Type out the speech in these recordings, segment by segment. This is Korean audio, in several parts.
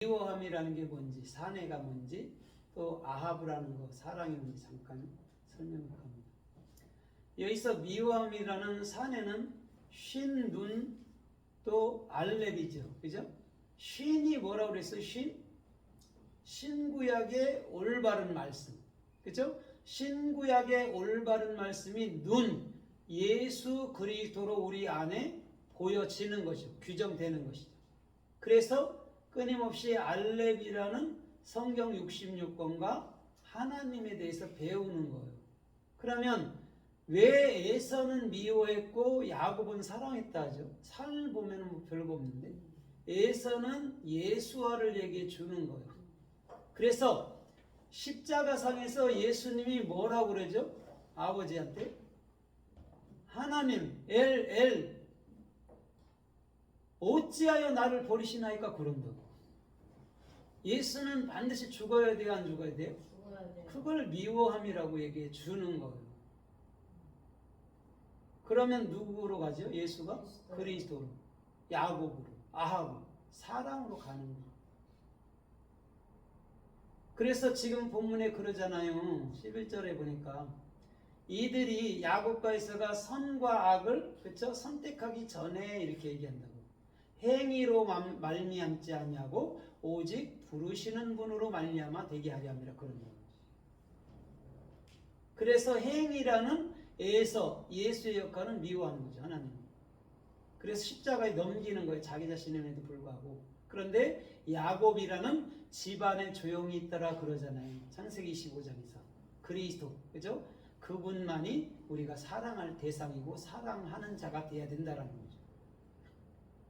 미워함이라는 게 뭔지, 사내가 뭔지, 또 아하브라는 거, 사랑이 뭔지 잠깐 설명을 합니다. 여기서 미워함이라는 사내는 쉰, 눈, 또 알렙이죠. 그죠? 쉰이 뭐라고 그랬어요? 신구약의 올바른 말씀. 그죠? 신구약의 올바른 말씀이 눈, 예수 그리스도로 우리 안에 보여지는 것이죠. 규정되는 것이죠. 그래서 끊임없이 알렙이라는 성경 66권과 하나님에 대해서 배우는 거예요. 그러면 왜 에서는 미워했고 야곱은 사랑했다 하죠? 살 보면 뭐 별거 없는데 에서는 예수와를 얘기해 주는 거예요. 그래서 십자가상에서 예수님이 뭐라고 그러죠? 아버지한테 하나님 엘 어찌하여 나를 버리시나이까 그런다고. 예수는 반드시 죽어야 돼요, 안 죽어야 돼요? 죽어야 돼요. 그걸 미워함이라고 얘기해 주는 거예요. 그러면 누구로 가죠? 예수가? 그리스도로, 야곱으로, 아하고 사랑으로 가는 거예요. 그래서 지금 본문에 그러잖아요. 11절에 보니까 이들이 야곱과 에서가 선과 악을 그쵸? 선택하기 전에 이렇게 얘기한다고. 행위로 말미암지 아니하고 오직 부르시는 분으로 말미암아 되게 하려 함이라 그런 거예요. 그래서 행위라는 에서 예수의 역할은 미워하는 거죠. 하나님. 그래서 십자가에 넘기는 거예요. 자기 자신에도 불구하고. 그런데 야곱이라는 집안에 조용히 있더라 그러잖아요. 창세기 25장에서. 그리스도. 그죠? 그분만이 우리가 사랑할 대상이고 사랑하는 자가 되어야 된다라는 거죠.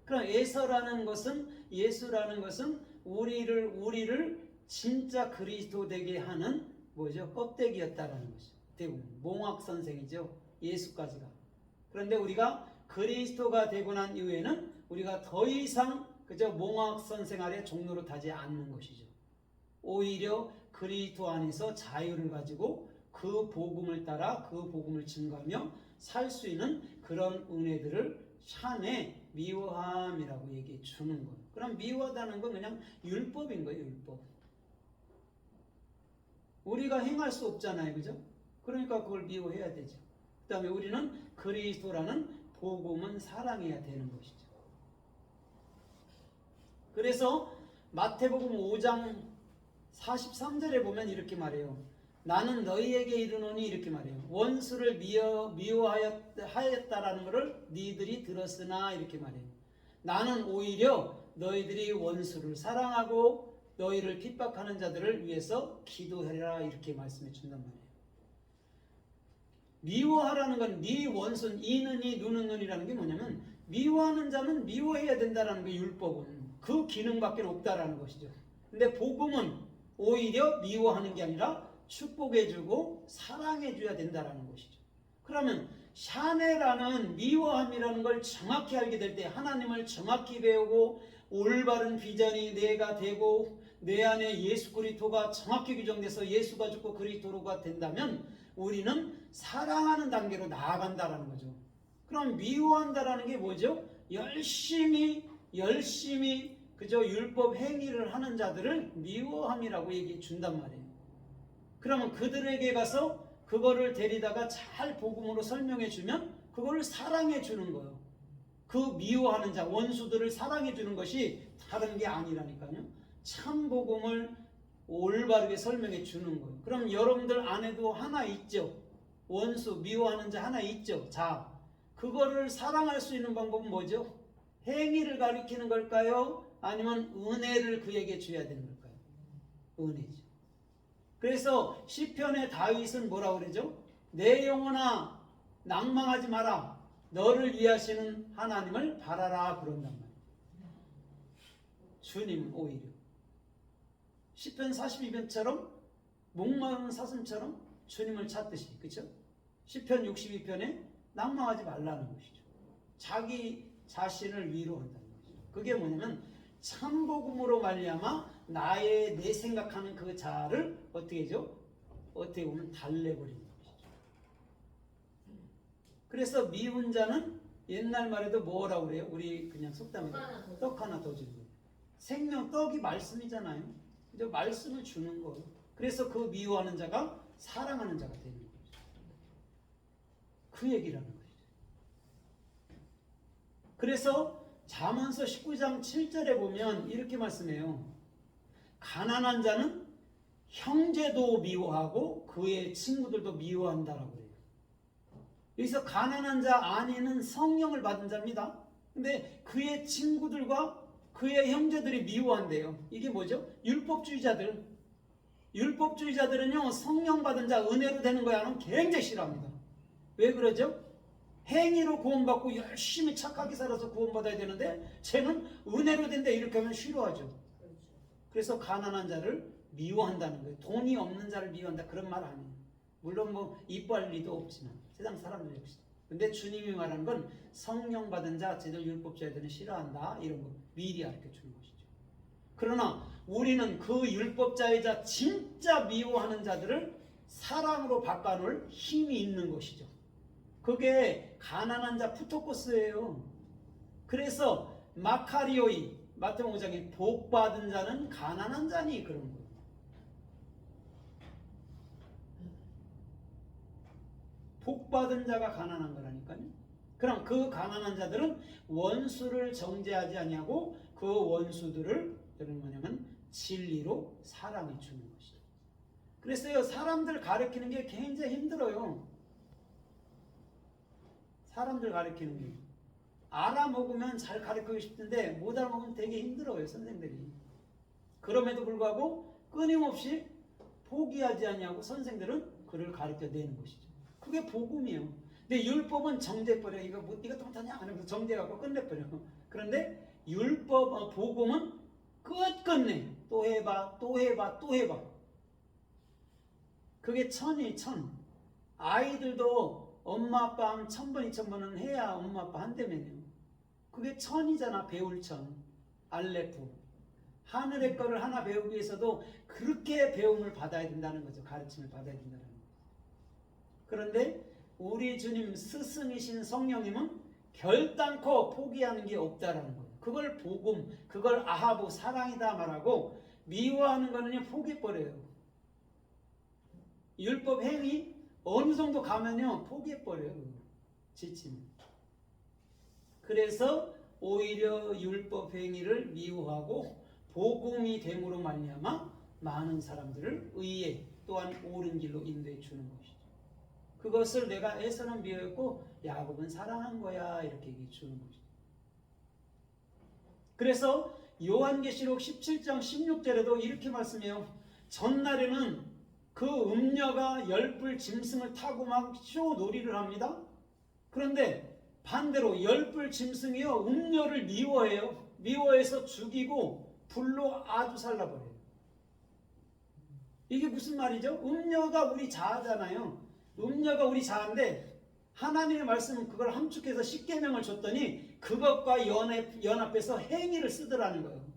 그럼 에서라는 것은 예수라는 것은 우리를 진짜 그리스도 되게 하는 뭐죠? 껍데기였다라는 것이죠. 대부분 몽학 선생이죠. 예수까지가. 그런데 우리가 그리스도가 되고 난 이후에는 우리가 더 이상 그저 몽학 선생 아래 종로로 타지 않는 것이죠. 오히려 그리스도 안에서 자유를 가지고 그 복음을 따라 그 복음을 증거하며 살 수 있는 그런 은혜들을 샤네 미워함이라고 얘기해 주는 거예요. 그럼 미워하다는 건 그냥 율법인 거예요. 율법. 우리가 행할 수 없잖아요. 그죠? 그러니까 그걸 미워해야 되죠. 그 다음에 우리는 그리스도라는 복음은 사랑해야 되는 것이죠. 그래서 마태복음 5장 43절에 보면 이렇게 말해요. 나는 너희에게 이르노니 이렇게 말해요. 원수를 미워하였다라는 것을 너희들이 들었으나 이렇게 말해요. 나는 오히려 너희들이 원수를 사랑하고 너희를 핍박하는 자들을 위해서 기도해라 이렇게 말씀해 준단 말이에요. 미워하라는 건 네 원수는 이는 이 눈은 눈이라는 게 뭐냐면 미워하는 자는 미워해야 된다라는 게 율법은 그 기능밖에 없다라는 것이죠. 근데 복음은 오히려 미워하는 게 아니라 축복해주고 사랑해줘야 된다라는 것이죠. 그러면 샤네라는 미워함이라는 걸 정확히 알게 될 때 하나님을 정확히 배우고 올바른 비전이 내가 되고 내 안에 예수 그리스도가 정확히 규정돼서 예수가 죽고 그리스도가 된다면 우리는 사랑하는 단계로 나아간다라는 거죠. 그럼 미워한다라는 게 뭐죠? 열심히 그저 율법 행위를 하는 자들을 미워함이라고 얘기해 준단 말이에요. 그러면 그들에게 가서 그거를 데리다가 잘 복음으로 설명해 주면 그거를 사랑해 주는 거예요. 그 미워하는 자, 원수들을 사랑해 주는 것이 다른 게 아니라니까요. 참 복음을 올바르게 설명해 주는 거예요. 그럼 여러분들 안에도 하나 있죠. 원수, 미워하는 자 하나 있죠. 자, 그거를 사랑할 수 있는 방법은 뭐죠? 행위를 가리키는 걸까요? 아니면 은혜를 그에게 줘야 되는 걸까요? 은혜죠. 그래서 시편의 다윗은 뭐라고 그러죠? 내 영혼아 낭망하지 마라. 너를 위하시는 하나님을 바라라 그런단 말이에요. 주님 오히려 시편 42편처럼 목마른 사슴처럼 주님을 찾듯이 그렇죠? 시편 62편에 낭망하지 말라는 것이죠. 자기 자신을 위로한다는 것이죠. 그게 뭐냐면 참복음으로 말미암아 내 생각하는 그 자아를 어떻게 하죠? 어떻게 보면 달래버리는 것이죠. 그래서 미운 자는 옛날 말에도 뭐라고 그래요? 우리 그냥 속담에 떡 하나 더 주는 거예요. 생명 떡이 말씀이잖아요. 이제 말씀을 주는 거예요. 그래서 그 미워하는 자가 사랑하는 자가 되는 거죠. 그 얘기라는 거죠. 그래서 잠언서 19장 7절에 보면 이렇게 말씀해요. 가난한 자는 형제도 미워하고 그의 친구들도 미워한다라고 해요. 여기서 가난한 자 안에는 성령을 받은 자입니다. 근데 그의 친구들과 그의 형제들이 미워한대요. 이게 뭐죠? 율법주의자들. 율법주의자들은요, 성령 받은 자 은혜로 되는 거야는 굉장히 싫어합니다. 왜 그러죠? 행위로 구원받고 열심히 착하게 살아서 구원받아야 되는데 쟤는 은혜로 된다 이렇게 하면 싫어하죠. 그래서 가난한 자를 미워한다는 거예요. 돈이 없는 자를 미워한다 그런 말 아니에요. 물론 뭐 이뻐할 리도 없지만 세상 사람들 역시. 근데 주님이 말하는 건 성령 받은 자, 쟤들 율법자들은 싫어한다 이런 거 미리 가르쳐 주는 것이죠. 그러나 우리는 그 율법자이자 진짜 미워하는 자들을 사랑으로 바꿔놓을 힘이 있는 것이죠. 그게 가난한 자 푸토코스예요. 그래서 마카리오이 마태복음 5장에 복 받은 자는 가난한 자니 그런 거예요. 복 받은 자가 가난한 거라니까요. 그럼 그 가난한 자들은 원수를 정죄하지 아니하고 그 원수들을 여러분 뭐냐면 진리로 사랑해 주는 것이죠. 그래서 사람들 가르치는 게 굉장히 힘들어요. 사람들 가르치는 게 알아먹으면 잘 가르치고 싶은데 못 알아먹으면 되게 힘들어요, 선생들이. 그럼에도 불구하고 끊임없이 포기하지 않냐고 선생들은 그를 가르쳐내는 것이죠. 그게 복음이에요. 근데 율법은 정죄버려. 이거 못하냐? 안 해서 정죄하고 끝내버려. 그런데 복음은 끝끝내 또 해봐, 또 해봐, 또 해봐. 그게 천이 천. 아이들도 엄마 아빠 하면 1000번, 2000번은 해야 엄마 아빠 한다면요. 그게 천이잖아. 배울 천. 알레프. 하늘의 거를 하나 배우기 위해서도 그렇게 배움을 받아야 된다는 거죠. 가르침을 받아야 된다는 거죠. 그런데 우리 주님 스승이신 성령님은 결단코 포기하는 게 없다라는 거예요. 그걸 복음, 그걸 아하부 사랑이다 말하고 미워하는 거는 포기해버려요. 율법 행위 어느 정도 가면요 포기해버려요. 지치면. 그래서 오히려 율법 행위를 미워하고 복음이 됨으로 말미암아 많은 사람들을 의에 또한 옳은 길로 인도해 주는 것이죠. 그것을 내가 에서는 미워했고 야곱은 사랑한 거야 이렇게 얘기해 주는 것이죠. 그래서 요한계시록 17장 16절에도 이렇게 말씀해요. 전날에는 그 음녀가 열불 짐승을 타고 막 쇼놀이를 합니다. 그런데 반대로 열불 짐승이요 음녀를 미워해요. 미워해서 죽이고 불로 아주 살라버려요. 이게 무슨 말이죠? 음녀가 우리 자아잖아요. 음녀가 우리 자아인데 하나님의 말씀은 그걸 함축해서 십계명을 줬더니 그것과 연합해서 행위를 쓰더라는 거예요.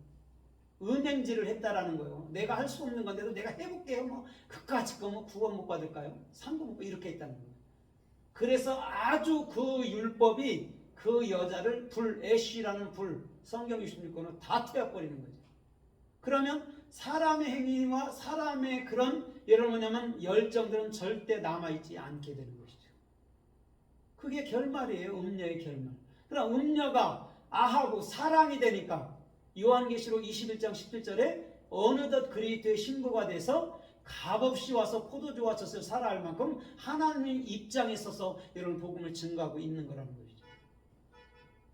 은행질을 했다라는 거예요. 내가 할 수 없는 건데도 내가 해볼게요. 뭐 그까짓 거 뭐 구원 못 받을까요? 상도 못 받을까요? 이렇게 했다는 거예요. 그래서 아주 그 율법이 그 여자를 애쉬라는 불 성경 66권으로 다 태워버리는 거죠. 그러면 사람의 행위와 사람의 그런 여러분 뭐냐면 열정들은 절대 남아있지 않게 되는 것이죠. 그게 결말이에요. 음녀의 결말. 그러나 음녀가 아하고 사랑이 되니까 요한계시록 21장 17절에 어느덧 그리스도의 신부가 돼서 값없이 와서 포도주와 젖을 사라 할 만큼 하나님 입장에 있어서 여러분 복음을 증거하고 있는 거라는 것이죠.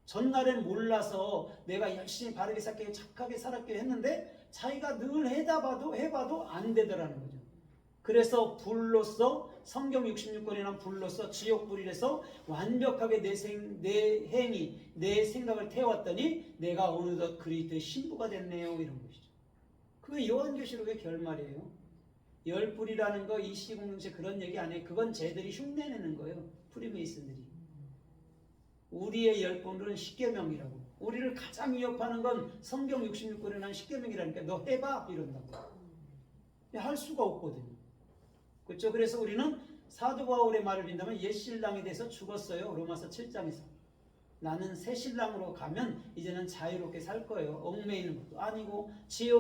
전날엔 몰라서 내가 열심히 바르게 살게 착하게 살았게 했는데 자기가 늘 해봐도 안 되더라는 거죠. 그래서 불로서 성경 66권이란 불로서 지옥불이라서 완벽하게 내 행위, 내 생각을 태웠더니 내가 어느덧 그리스도의 신부가 됐네요. 이런 것이죠. 그게 요한계시록의 결말이에요. 열불이라는 거 이시공동체 그런 얘기 안 해요. 그건 쟤들이 흉내내는 거예요. 프리메이슨들이. 우리의 열불은 십계명이라고. 우리를 가장 위협하는 건 성경 66권이라는 십계명이라니까 너 해봐 이런다고. 할 수가 없거든요. 그렇죠? 그래서 우리는 사도 바울의 말을 빈다면 옛 신랑에 대해서 죽었어요. 로마서 7장에서. 나는 새 신랑으로 가면 이제는 자유롭게 살 거예요. 얽매이는 것도 아니고 지옥